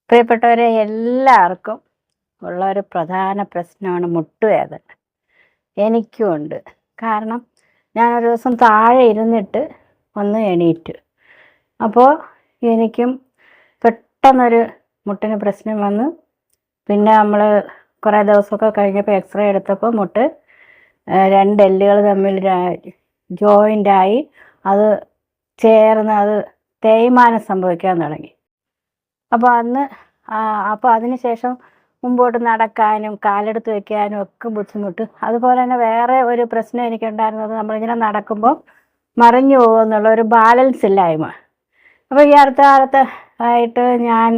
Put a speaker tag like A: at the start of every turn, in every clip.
A: പ്രിയപ്പെട്ടവരെ, എല്ലാവർക്കും ഉള്ള ഒരു പ്രധാന പ്രശ്നമാണ് മുട്ടുവേദന. എനിക്കും ഉണ്ട്. കാരണം ഞാനൊരു ദിവസം താഴെ ഇരുന്നിട്ട് ഒന്ന് എണീറ്റു. അപ്പോൾ എനിക്കും പെട്ടെന്നൊരു മുട്ടിന് പ്രശ്നം വന്നു. പിന്നെ നമ്മൾ കുറേ ദിവസമൊക്കെ കഴിഞ്ഞപ്പോൾ എക്സ്റേ എടുത്തപ്പോൾ മുട്ട് രണ്ട് എല്ലുകൾ തമ്മിൽ ജോയിൻ്റായി അത് ചേർന്ന് അത് തേയ്മാനം സംഭവിക്കാൻ തുടങ്ങി. അപ്പോൾ അതിന് ശേഷം മുമ്പോട്ട് നടക്കാനും കാലെടുത്ത് വയ്ക്കാനും ഒക്കെ ബുദ്ധിമുട്ട്. അതുപോലെ തന്നെ വേറെ ഒരു പ്രശ്നം എനിക്കുണ്ടായിരുന്നത്, നമ്മളിങ്ങനെ നടക്കുമ്പോൾ മറിഞ്ഞു പോകുമെന്നുള്ള ഒരു ബാലൻസ് ഇല്ലായ്മ. അപ്പോൾ ഈ അടുത്ത കാലത്ത് ആയിട്ട് ഞാൻ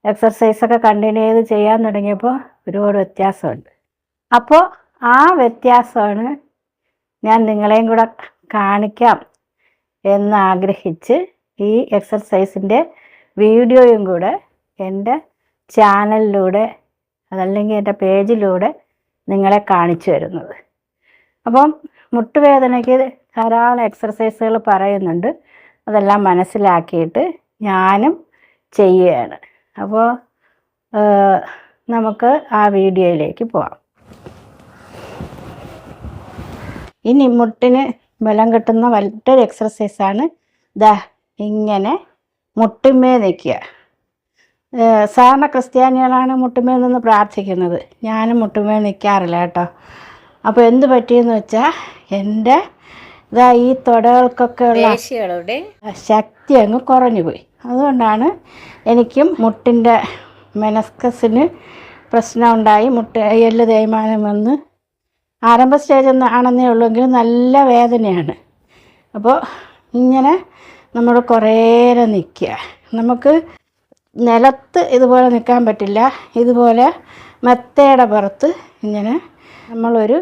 A: എക്സർസൈസൊക്കെ കണ്ടിന്യൂ ചെയ്ത് ചെയ്യാൻ തുടങ്ങിയപ്പോൾ ഒരുപാട് വ്യത്യാസമുണ്ട്. അപ്പോൾ ആ വ്യത്യാസമാണ് ഞാൻ നിങ്ങളെയും കൂടെ കാണിക്കാം എന്നാഗ്രഹിച്ച് ഈ എക്സർസൈസിൻ്റെ വീഡിയോയും കൂടെ എൻ്റെ ചാനലിലൂടെ അതല്ലെങ്കിൽ എൻ്റെ പേജിലൂടെ നിങ്ങളെ കാണിച്ചു തരുന്നത്. അപ്പം മുട്ടുവേദനയ്ക്ക് ധാരാളം എക്സർസൈസുകൾ പറയുന്നുണ്ട്. അതെല്ലാം മനസ്സിലാക്കിയിട്ട് ഞാനും ചെയ്യുകയാണ്. അപ്പോൾ നമുക്ക് ആ വീഡിയോയിലേക്ക് പോകാം. ഇനി മുട്ടിന് ബലം കിട്ടുന്ന മറ്റൊരു എക്സർസൈസാണ് ഇങ്ങനെ മുട്ടുമേ നിൽക്കുക. സാധാരണ ക്രിസ്ത്യാനികളാണ് മുട്ടുമേ നിന്ന് പ്രാർത്ഥിക്കുന്നത്. ഞാനും മുട്ടുമേ നിൽക്കാറില്ല കേട്ടോ. അപ്പോൾ എന്ത് പറ്റിയെന്ന് വെച്ചാൽ എൻ്റെ ഈ തുടകൾക്കൊക്കെ ഉള്ള ശക്തി അങ്ങ് കുറഞ്ഞു പോയി. അതുകൊണ്ടാണ് എനിക്കും മുട്ടിൻ്റെ മെനസ്കസിന് പ്രശ്നമുണ്ടായി. എല്ല് തേയ്മാനം വന്ന് ആരംഭ സ്റ്റേജ് ആണെന്നേ ഉള്ളൂവെങ്കിലും നല്ല വേദനയാണ്. അപ്പോൾ ഇങ്ങനെ നമ്മൾ കുറേ നേരം നിൽക്കുക. നമുക്ക് നിലത്ത് ഇതുപോലെ നിൽക്കാൻ പറ്റില്ല. ഇതുപോലെ മെത്തയുടെ പുറത്ത് ഇങ്ങനെ നമ്മളൊരു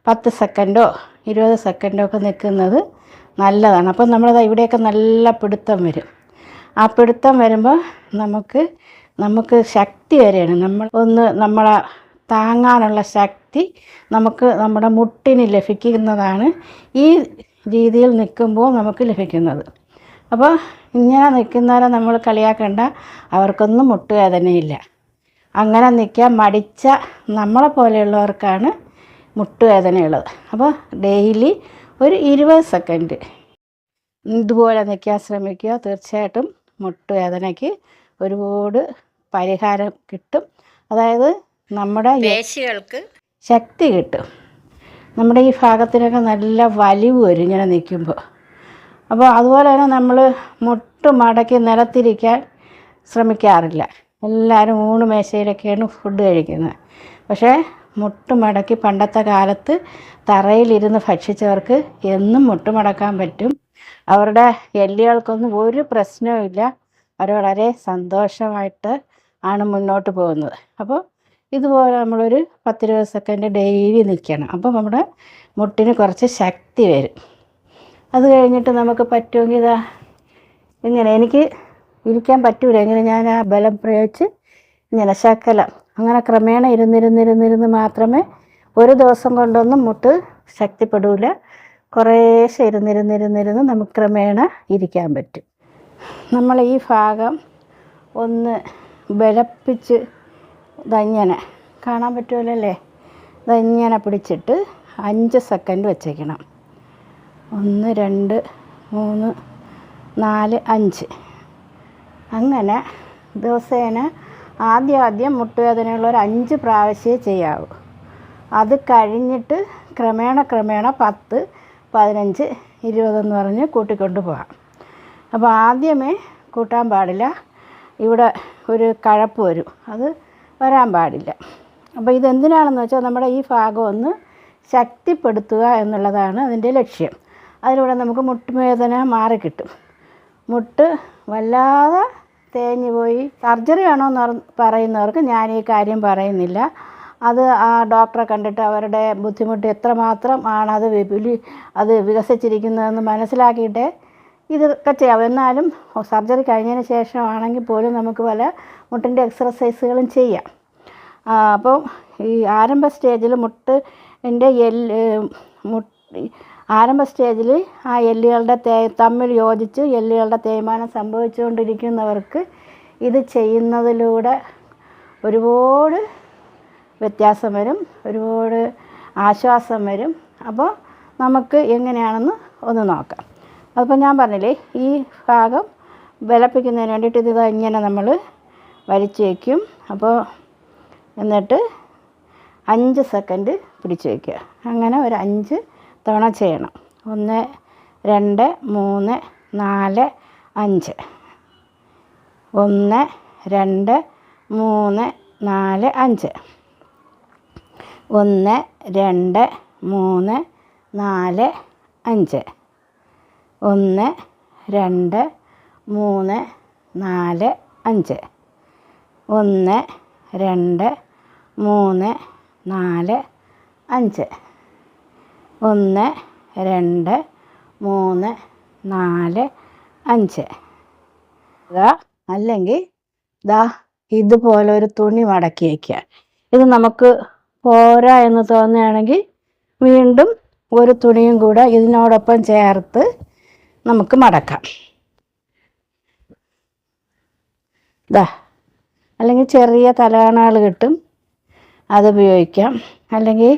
A: 10 സെക്കൻഡോ 20 സെക്കൻഡോ ഒക്കെ നിൽക്കുന്നത് നല്ലതാണ്. അപ്പം നമ്മളത് ഇവിടെയൊക്കെ നല്ല പിടുത്തം വരും. ആ പിടുത്തം വരുമ്പോൾ നമുക്ക് ശക്തി വരെയാണ്. നമ്മളെ താങ്ങാനുള്ള ശക്തി നമ്മുടെ മുട്ടിന് ലഭിക്കുന്നതാണ് ഈ രീതിയിൽ നിൽക്കുമ്പോൾ നമുക്ക് ലഭിക്കുന്നത്. അപ്പോൾ ഇങ്ങനെ നിൽക്കുന്നവരെ നമ്മൾ കളിയാക്കേണ്ട. അവർക്കൊന്നും മുട്ടുവേദനയില്ല. അങ്ങനെ നിൽക്കാൻ മടിച്ച നമ്മളെ പോലെയുള്ളവർക്കാണ് മുട്ടുവേദനയുള്ളത്. അപ്പോൾ ഡെയിലി ഒരു 20 സെക്കൻഡ് ഇതുപോലെ നിൽക്കാൻ ശ്രമിക്കുക. തീർച്ചയായിട്ടും മുട്ടുവേദനയ്ക്ക് ഒരുപാട് പരിഹാരം കിട്ടും. അതായത് നമ്മുടെ പേശികൾക്ക് ശക്തി കിട്ടും. നമ്മുടെ ഈ ഭാഗത്തിനൊക്കെ നല്ല വലിവ് വരും ഇങ്ങനെ നിൽക്കുമ്പോൾ. അപ്പോൾ അതുപോലെ തന്നെ നമ്മൾ മുട്ട് മടക്കി നിലത്തിരിക്കാൻ ശ്രമിക്കാറില്ല. എല്ലാവരും ഊണ് മേശയിലൊക്കെയാണ് ഫുഡ് കഴിക്കുന്നത്. പക്ഷേ മുട്ട് മടക്കി പണ്ടത്തെ കാലത്ത് തറയിലിരുന്ന് ഭക്ഷിച്ചവർക്ക് എന്നും മുട്ട് മടക്കാൻ പറ്റും. അവരുടെ എല്ലുകൾക്കൊന്നും ഒരു പ്രശ്നവുമില്ല. അവർ വളരെ സന്തോഷമായിട്ട് ആണ് മുന്നോട്ട് പോകുന്നത്. അപ്പോൾ ഇതുപോലെ നമ്മളൊരു 10-20 സെക്കൻഡ് ഡെയിലി നിൽക്കണം. അപ്പോൾ നമ്മുടെ മുട്ടിന് കുറച്ച് ശക്തി വരും. അത് കഴിഞ്ഞിട്ട് നമുക്ക് പറ്റുമെങ്കിൽ ഇങ്ങനെ, എനിക്ക് ഇരിക്കാൻ പറ്റൂല, ഇങ്ങനെ ഞാൻ ആ ബലം പ്രയോഗിച്ച് ഇങ്ങനെ ശകലം അങ്ങനെ ക്രമേണ ഇരുന്നിരുന്ന് മാത്രമേ, ഒരു ദിവസം കൊണ്ടൊന്നും മുട്ട് ശക്തിപ്പെടില്ല. കുറേശ്ശെ ഇരുന്നിരുന്ന് നമുക്ക് ക്രമേണ ഇരിക്കാൻ പറ്റും. നമ്മൾ ഈ ഭാഗം ഒന്ന് ബലപ്പിച്ച് ഇതങ്ങനെ കാണാൻ പറ്റുമല്ലേ, ഇതങ്ങനെ പിടിച്ചിട്ട് 5 സെക്കൻഡ് വച്ചേക്കണം. 1 2 3 4 5 അങ്ങനെ ദിവസേന ആദ്യം മുട്ടുവേദനയുള്ളവർ 5 പ്രാവശ്യമേ ചെയ്യാവൂ. അത് കഴിഞ്ഞിട്ട് ക്രമേണ 10 15 20 എന്ന് പറഞ്ഞ് കൂട്ടിക്കൊണ്ട് പോകാം. അപ്പോൾ ആദ്യമേ കൂട്ടാൻ പാടില്ല. ഇവിടെ ഒരു കഴപ്പ് വരും, അത് വരാൻ പാടില്ല. അപ്പോൾ ഇതെന്തിനാണെന്ന് വെച്ചാൽ നമ്മുടെ ഈ ഭാഗം ഒന്ന് ശക്തിപ്പെടുത്തുക എന്നുള്ളതാണ് അതിൻ്റെ ലക്ഷ്യം. അതിലൂടെ നമുക്ക് മുട്ടുവേദന മാറിക്കിട്ടും. മുട്ട് വല്ലാതെ തേഞ്ഞു പോയി സർജറി വേണമെന്ന് പറയുന്നവർക്ക് ഞാൻ ഈ കാര്യം പറയുന്നില്ല. അത് ആ ഡോക്ടറെ കണ്ടിട്ട് അവരുടെ ബുദ്ധിമുട്ട് എത്രമാത്രം ആണ് അത് വികസിച്ചിരിക്കുന്നതെന്ന് മനസ്സിലാക്കിയിട്ടേ ഇതൊക്കെ ചെയ്യാം. എന്നാലും സർജറി കഴിഞ്ഞതിന് ശേഷമാണെങ്കിൽ പോലും നമുക്ക് പല മുട്ടിൻ്റെ എക്സർസൈസുകളും ചെയ്യാം. അപ്പം ഈ ആരംഭ സ്റ്റേജിൽ ആരംഭ സ്റ്റേജിൽ ആ എല്ലുകളുടെ തമ്മിൽ യോജിച്ച് എല്ലുകളുടെ തേയ്മാനം സംഭവിച്ചുകൊണ്ടിരിക്കുന്നവർക്ക് ഇത് ചെയ്യുന്നതിലൂടെ ഒരുപാട് വ്യത്യാസം വരും, ഒരുപാട് ആശ്വാസം വരും. അപ്പോൾ നമുക്ക് എങ്ങനെയാണെന്ന് ഒന്ന് നോക്കാം. അപ്പോൾ ഞാൻ പറഞ്ഞില്ലേ, ഈ ഭാഗം ബലപ്പിക്കുന്നതിന് വേണ്ടിയിട്ട് ഇത് ഇങ്ങനെ നമ്മൾ വലിച്ചു വയ്ക്കും. അപ്പോൾ എന്നിട്ട് 5 സെക്കൻഡ് പിടിച്ച് വയ്ക്കുക. അങ്ങനെ ഒരു 5 തവണ ചെയ്യണം. 1 2 3 4 5. 1 2 3 4 5. 1 2 3 4 5. 1 2 3 4 5. 1 2 3 4 5. 1 2 3 4 5. അല്ലെങ്കിൽ ദാ ഇതുപോലെ ഒരു തുണി മടക്കി വയ്ക്കുക. ഇത് നമുക്ക് പോരാ എന്ന് തോന്നുകയാണെങ്കിൽ വീണ്ടും ഒരു തുണിയും കൂടെ ഇതിനോടൊപ്പം ചേർത്ത് നമുക്ക് മടക്കാം. ദാ അല്ലെങ്കിൽ ചെറിയ തലകണകൾ കിട്ടും, അത് ഉപയോഗിക്കാം. അല്ലെങ്കിൽ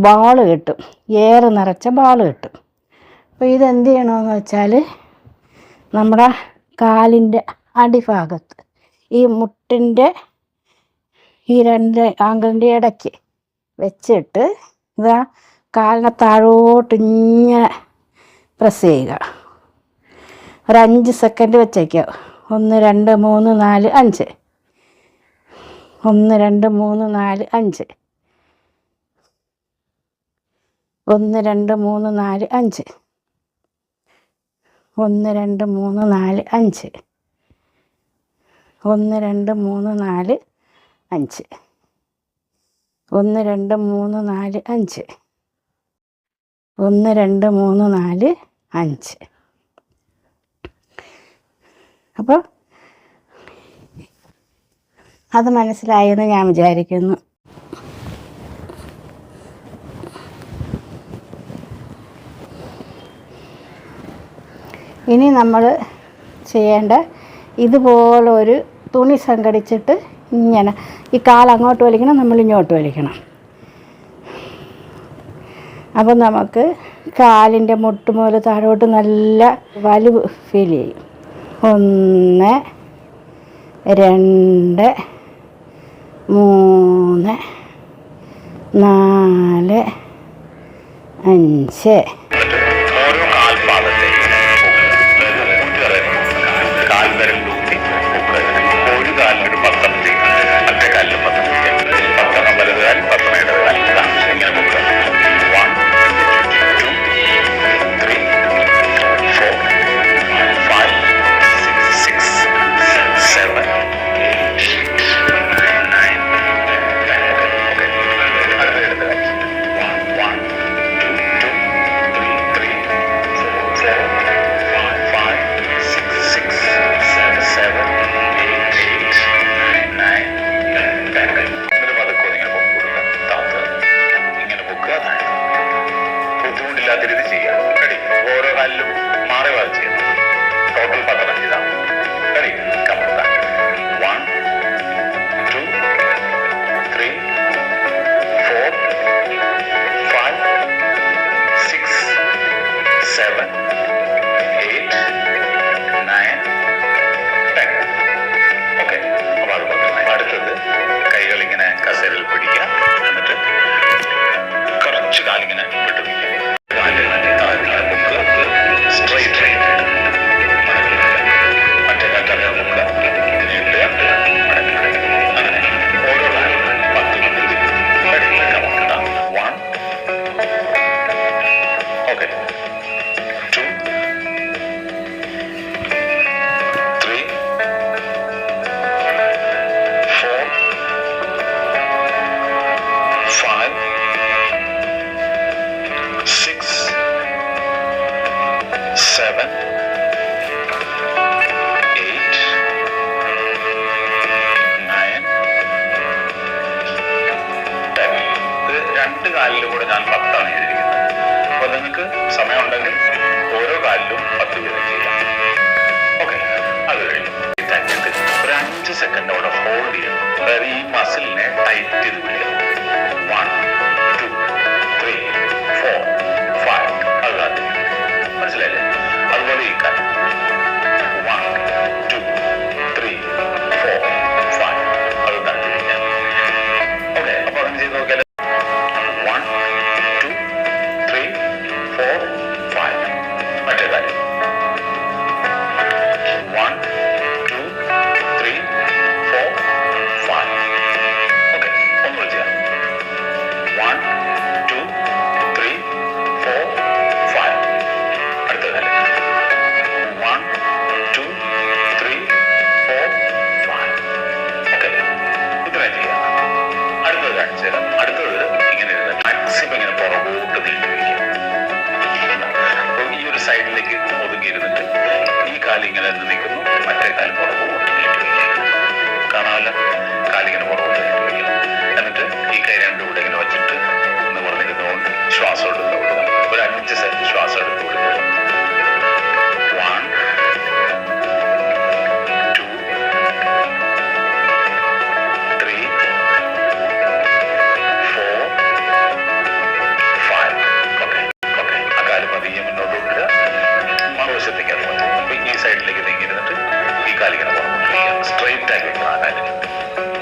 A: ബാൾ കിട്ടും, എയർ നിറച്ച ബാൾ കിട്ടും. അപ്പോൾ ഇതെന്ത് ചെയ്യണമെന്ന് വെച്ചാൽ നമ്മുടെ കാലിൻ്റെ അടിഭാഗത്ത് ഈ മുട്ടിൻ്റെ ഈ 2 ആങ്കിളിൻ്റെ ഇടയ്ക്ക് വെച്ചിട്ട് ഇതാ കാലിനെ താഴോട്ട് ഇങ്ങനെ പ്രസ് ചെയ്യുക. ഒരു 5 സെക്കൻഡ് വെച്ചേക്കുക. 1 2 3 4 5. 1 2 3 4 5. 1 2 3 4 5. 1 2 3 4 5. 1 2 3 4 5. 1 2 3 4 5. 1 2 3 4 5. അപ്പോൾ അത് മനസ്സിലായെന്ന് ഞാൻ വിചാരിക്കുന്നു. ഇനി നമ്മൾ ചെയ്യേണ്ട, ഇതുപോലെ ഒരു തുണി സംഘടിച്ചിട്ട് ഇങ്ങനെ ഈ കാൽ അങ്ങോട്ട് വലിക്കണം, നമ്മൾ ഇങ്ങോട്ട് വലിക്കണം. അപ്പം നമുക്ക് കാലിൻ്റെ മുട്ട് മുതൽ താഴോട്ട് നല്ല വലിവ് ഫീൽ ചെയ്യും. 1 2 3 4 5.
B: കാലിലും കൂടെ ഞാൻ 10 ആണ് ചെയ്തിരിക്കുന്നത്. അപ്പോൾ നിങ്ങൾക്ക് സമയമുണ്ടെങ്കിൽ ഓരോ കാലിലും 10 വീതം ചെയ്യാം. ഓക്കെ, അത് കഴിഞ്ഞു. കാലിന്റെ അവിടെ ഹോൾഡ് ചെയ്യണം. അതായത് ഈ മസിലിനെ ടൈറ്റ് ചെയ്ത് പിടിക്കണം. 1 2 3 4 5 അത് കാത്തിരിക്കും. മനസ്സിലായില്ലേ? അതുപോലെ ഈ കാല് 1 2 3 4 5 അത് കാത്തിരിക്കാം. ഓക്കെ, അപ്പൊ അങ്ങനെ ചെയ്ത് നോക്കിയാൽ 1 2 3 4 5 മറ്റേ കാര്യം 1 2 3 4 5. ഓക്കെ, ഒന്നുകൂടെ ചെയ്യാം. 1 2 3 4 5. അടുത്ത കാര്യം 1 2 3 4 5. ഓക്കെ, ഇത്രയും ചെയ്യാം. അടുത്തത് കാണിച്ചു തരാം. അടുത്തത് ഇങ്ങനെ ഇരുന്ന് മാക്സിമം ഇങ്ങനെ പുറകോട്ട് നീട്ടി വയ്ക്കുക. ഈ ഒരു സൈഡിലേക്ക് ഒതുങ്ങി ഇരുന്നിട്ട് ഈ കാല് ഇങ്ങനെ നിൽക്കുന്നു, മറ്റേ കാല് പുറകോട്ട് നീട്ടി വയ്ക്കുക. കാണാമല്ല, കാലിങ്ങനെ പുറകോട്ട് നീട്ടി വയ്ക്കുക. എന്നിട്ട് ഈ കൈ രണ്ടും കൂടെ ഇങ്ങനെ വെച്ചിട്ട് നിവർന്നിരുന്നുകൊണ്ട് ശ്വാസം എടുത്ത് കൊടുക്കുക. ഒരു 5 സെക്കൻഡ് ശ്വാസം എടുത്ത് കൊടുക്കുക. 1 2 3 4 5. ഓക്കെ ഓക്കെ, ആ കാല് പതിയെ മുന്നോട്ട് കൊണ്ടുവരിക. മറുവശത്തേക്ക് അതുപോലെ. അപ്പൊ ഈ സൈഡിലേക്ക് നീങ്ങിയിരുന്നിട്ട് ഈ കാലിങ്ങനെ പുറകോട്ട് വയ്ക്കുക. സ്ട്രെയിറ്റ് ആക്കി വയ്ക്കുക ആ കാലിന്.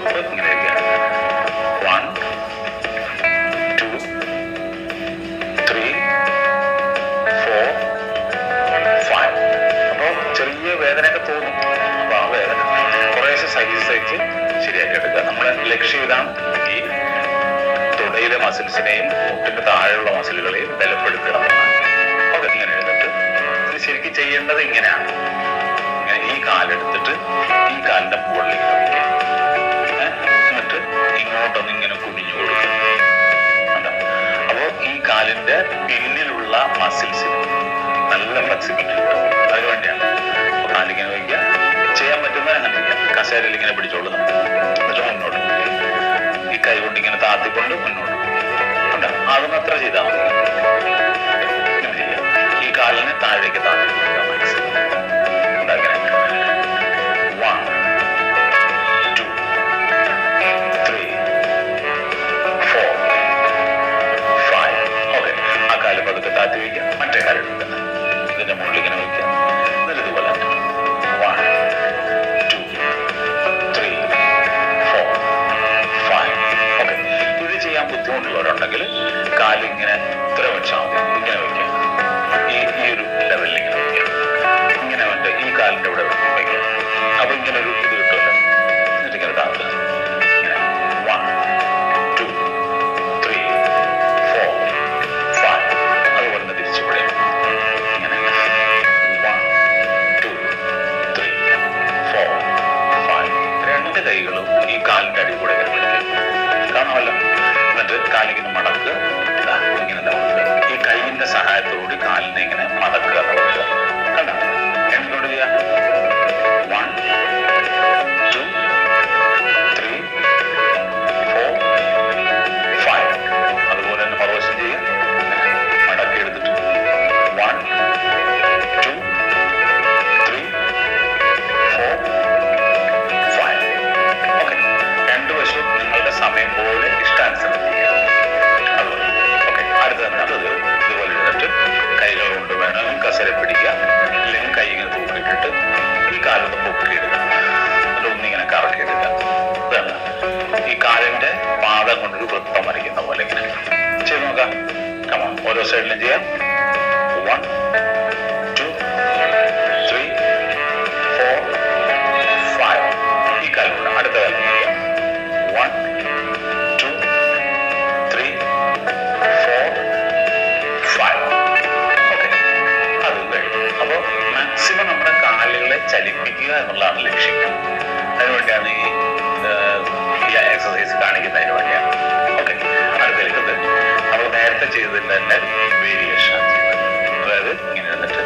B: അപ്പൊ ഇങ്ങനെ വയ്ക്കുക. 1 2 3 4 5. അപ്പോൾ ചെറിയ വേദനയൊക്കെ തോന്നും. അപ്പൊ ആ വേദന കുറേശ്ശെ സഹിച്ച് ശരിയാക്കി എടുക്കുക. നമ്മുടെ ലക്ഷ്യം ഇതാണ്, ഈ തുടയിലെ മസിൽസിനെയും മുട്ടിന്റെ താഴെയുള്ള മസിലുകളെയും ബലപ്പെടുത്തുക. ഓക്കെ, ഇങ്ങനെ എടുത്തിട്ട് ഇത് ശരിക്കും ചെയ്യേണ്ടത് ഇങ്ങനെയാണ്. ഇങ്ങനെ ഈ കാലെടുത്തിട്ട് ഈ കാലിന്റെ മുകളിലേക്ക് വയ്ക്കുക. എന്നിട്ട് ഇങ്ങോട്ടൊന്ന് ഇങ്ങനെ കുനിഞ്ഞു കൊടുക്കുക. അപ്പോൾ ഈ കാലിന്റെ പിന്നിലുള്ള മസിൽസിന് നല്ല ഫ്ലെക്സിബിലിറ്റി കിട്ടും. അതിനുവേണ്ടിയാണ്. അപ്പോൾ കാലിങ്ങനെ വയ്ക്കുക. ചെയ്യാൻ പറ്റുന്നത് അങ്ങനെ ചെയ്യാം. കസേരയിൽ ഇങ്ങനെ പിടിച്ചോളുന്നു. എന്നിട്ട് മുന്നോട്ട് ഈ കൈ കൊണ്ട് ഇങ്ങനെ താത്തിക്കൊണ്ട് മുന്നോട്ട് ഉണ്ട്. അതൊന്നും അത്ര ചെയ്താൽ മതി. ഇങ്ങനെ ചെയ്യാം. ഈ കാലിനെ താഴേക്ക് താത്തി കൊടുക്കുക മാക്സിമം. അങ്ങനെ 1 2 3 4 5. ഓക്കെ, ആ കാല് പതുക്കെ താത്തി വയ്ക്കുക. മറ്റേ കാലെടുക്കുക. ഇതിന്റെ മുകളിൽ ഇങ്ങനെ വയ്ക്കുക. എന്നിട്ട് ഇതുപോലെ 1 2 3 4 5. ഓക്കെ, ഇത് ചെയ്യാൻ ബുദ്ധിമുട്ടുള്ളവരുണ്ടെങ്കിൽ കാലിങ്ങനെ ഇത്ര വെച്ചാൽ മതി. ഇങ്ങനെ വയ്ക്കുക. ഈ ഒരു ലെവലിൽ ഇങ്ങനെ വയ്ക്കുക. ഇങ്ങനെ വേണ്ട ഈ കാലിന്റെ ഇവിടെ വയ്ക്കുക. അപ്പൊ ഇങ്ങനെ ഒരു ഇത് കിട്ടുമല്ലോ. എന്നിട്ട് ഇങ്ങനെ താത്തുക. ഇങ്ങനെ 1 2 3 4 5. അതുപോലെ തന്നെ തിരിച്ചു പിടിയും. ഇങ്ങനെ 1 2 3 4 5. രണ്ട് കൈകളും ഈ കാലിന്റെ അടി കൂടെ ഇങ്ങനെ പിടിക്കുക. കാണാമല്ലോ. എന്നിട്ട് കാലിങ്ങനെ മടക്കുക. ഇങ്ങനെ ഈ കൈയിന്റെ സഹായത്തോടുകൂടി കാലിനെ ഇങ്ങനെ മടക്കുക. കണ്ടോ? എന്തുകൊണ്ട് ചെയ്യാം? 1 2 3 4 5. അതുപോലെ തന്നെ മറുവശം ചെയ്യാം. മടക്കി എടുത്തിട്ട് 1 2 3 4 5. ഓക്കെ, രണ്ടു വശവും നിങ്ങളുടെ സമയം പോലെ ഇഷ്ടാനുസരണം ചെയ്യുക. അതുപോലെ ഓക്കെ. അടുത്തത് ഇതുപോലെ ഇരുന്നിട്ട് കൈകൾ കൊണ്ട് വേണമെങ്കിൽ കസര പിടിക്കുക. അല്ലെങ്കിൽ കൈ ഇങ്ങനെ തൂക്കിയിട്ടിട്ട് ഈ കാലൊന്ന് പൊക്കിയിടുക. എന്നിട്ട് ഒന്നിങ്ങനെ കറക്കിയെടുക്കുക. ഇതാണ് ഈ കാലിന്റെ പാദം കൊണ്ടൊരു വൃത്തം വരയ്ക്കുന്ന പോലെ ഇങ്ങനെ ചെയ്ത് നോക്കാം. കമോൺ, ഓരോ സൈഡിലും ചെയ്യാം. 1 2 3 4 5. ഈ കാലുണ്ട്. അടുത്ത കാലം ചെയ്യാം. 1 2 3 4 5. ഓക്കെ, അത് കഴിഞ്ഞു. അപ്പോൾ മാക്സിമം നമ്മുടെ കാലുകളെ ചലിപ്പിക്കുക എന്നുള്ളതാണ് ലക്ഷ്യം. അതിനുവേണ്ടിയാണ് ഈ എക്സസൈസ് കാണിക്കുന്നതിന് വേണ്ടിയാണ്. ഓക്കെ, അടുത്തേക്ക് നമ്മൾ നേരത്തെ ചെയ്തതിൻ്റെ തന്നെ വേരിയേഷൻ. അതായത് ഇങ്ങനെ എന്നിട്ട്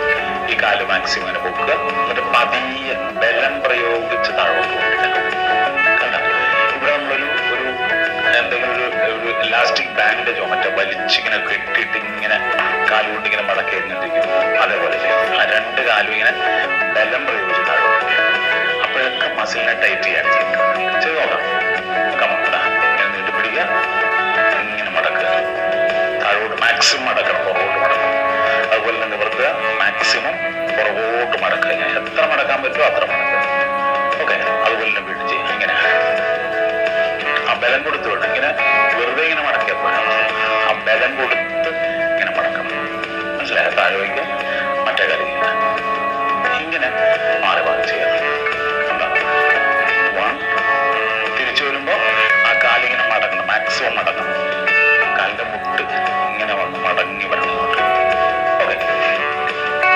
B: ഈ കാല് മാക്സിമം ഇങ്ങനെ പൊക്കുക. എന്നിട്ട് പതിയെ ബലം പ്രയോഗിച്ച് താഴോട്ട് കൊണ്ടിട്ട് കണ്ട. ഇവിടെ നമ്മളൊരു എന്തെങ്കിലും ഒരു ഇലാസ്റ്റിക് ബാൻഡേജോ മറ്റോ വലിച്ചിങ്ങനെ കെട്ടിയിട്ട് ഇങ്ങനെ കാലുകൊണ്ട് ഇങ്ങനെ മടക്കി എഴുന്നിട്ടിരിക്കും. അതേപോലെ ചെയ്യും. ആ രണ്ട് കാലും ഇങ്ങനെ ബലം പ്രയോഗിച്ച് താഴോട്ട്. അപ്പോഴൊക്കെ മസിലിനെ ടൈറ്റ് ചെയ്യാൻ ചെയ്യുന്നത്. ബലം കൊടുത്തു വേണം. ഇങ്ങനെ വെറുതെ ഇങ്ങനെ മടക്കിയപ്പോഴാണ് ആ ബലം കൊടുത്ത് ഇങ്ങനെ മടക്കണം. മനസ്സിലായ? താഴെ വയ്ക്കുക, മറ്റേ കാലം ഇങ്ങനെ മാറി മാറി ചെയ്യണം. തിരിച്ചു വരുമ്പോ ആ കാലിങ്ങനെ മടങ്ങണം, മാക്സിമം മടങ്ങണം. കാലിന്റെ മുട്ട് ഇങ്ങനെ വന്ന് മടങ്ങി വരണം. ഓക്കെ,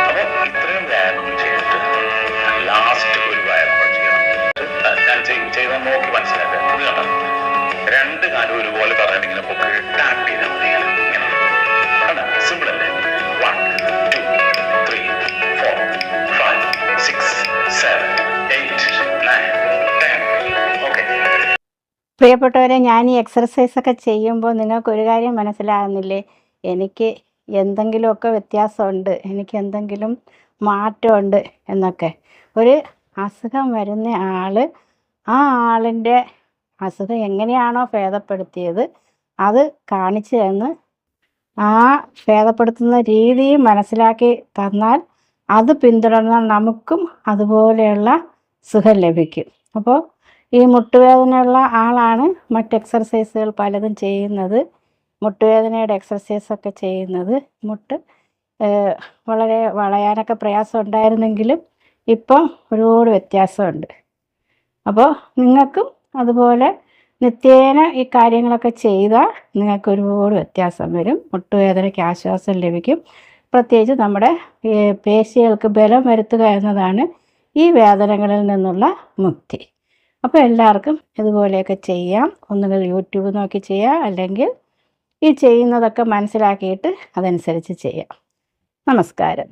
B: അപ്പൊ ഇത്രയും വ്യായാമം ചെയ്തിട്ട് ലാസ്റ്റ് ഒരു വ്യായാമം ചെയ്യണം. ഞാൻ ചെയ്ത നോക്കി മനസ്സിലാക്കുക. ഇത് കണ്ട രണ്ട് കാലം ഒരുപോലെ പറഞ്ഞാൽ ഇങ്ങനെ പൊക്കി ടാപ്പ് ചെയ്താൽ മതി. ഇങ്ങനെ കണ്ട സിമ്പിൾ അല്ലേ? 1 2 3 4 5 6 7 8 9 10. ഓക്കെ.
A: പ്രിയപ്പെട്ടവരെ, ഞാൻ ഈ എക്സർസൈസൊക്കെ ചെയ്യുമ്പോൾ നിങ്ങൾക്കൊരു കാര്യം മനസ്സിലാകുന്നില്ലേ? എനിക്ക് എന്തെങ്കിലുമൊക്കെ വ്യത്യാസമുണ്ട്, എനിക്ക് എന്തെങ്കിലും മാറ്റമുണ്ട് എന്നൊക്കെ. ഒരു അസുഖം വരുന്ന ആൾ ആ ആളിൻ്റെ അസുഖം എങ്ങനെയാണോ ഭേദപ്പെടുത്തിയത് അത് കാണിച്ചു തന്ന് ആ ഭേദപ്പെടുത്തുന്ന രീതിയും മനസ്സിലാക്കി തന്നാൽ അത് പിന്തുടർന്നാൽ നമുക്കും അതുപോലെയുള്ള സുഖം ലഭിക്കും. അപ്പോൾ ഈ മുട്ടുവേദനയുള്ള ആളാണ് മറ്റ് എക്സർസൈസുകൾ പലതും ചെയ്യുന്നത്. മുട്ടുവേദനയുടെ എക്സർസൈസൊക്കെ ചെയ്യുന്നത് മുട്ട് വളരെ വളയാനൊക്കെ പ്രയാസം ഉണ്ടായിരുന്നെങ്കിലും ഇപ്പം ഒരുപാട് വ്യത്യാസമുണ്ട്. അപ്പോൾ നിങ്ങൾക്കും അതുപോലെ നിത്യേന ഈ കാര്യങ്ങളൊക്കെ ചെയ്താൽ നിങ്ങൾക്ക് ഒരുപാട് വ്യത്യാസം വരും. മുട്ടുവേദനയ്ക്ക് ആശ്വാസം ലഭിക്കും. പ്രത്യേകിച്ച് നമ്മുടെ പേശികൾക്ക് ബലം വരുത്തുക എന്നതാണ് ഈ വേദനകളിൽ നിന്നുള്ള മുക്തി. അപ്പോൾ എല്ലാവർക്കും ഇതുപോലെയൊക്കെ ചെയ്യാം. ഒന്നുകിൽ യൂട്യൂബ് നോക്കി ചെയ്യാം, അല്ലെങ്കിൽ ഈ ചെയ്യുന്നതൊക്കെ മനസ്സിലാക്കിയിട്ട് അതനുസരിച്ച് ചെയ്യാം. നമസ്കാരം.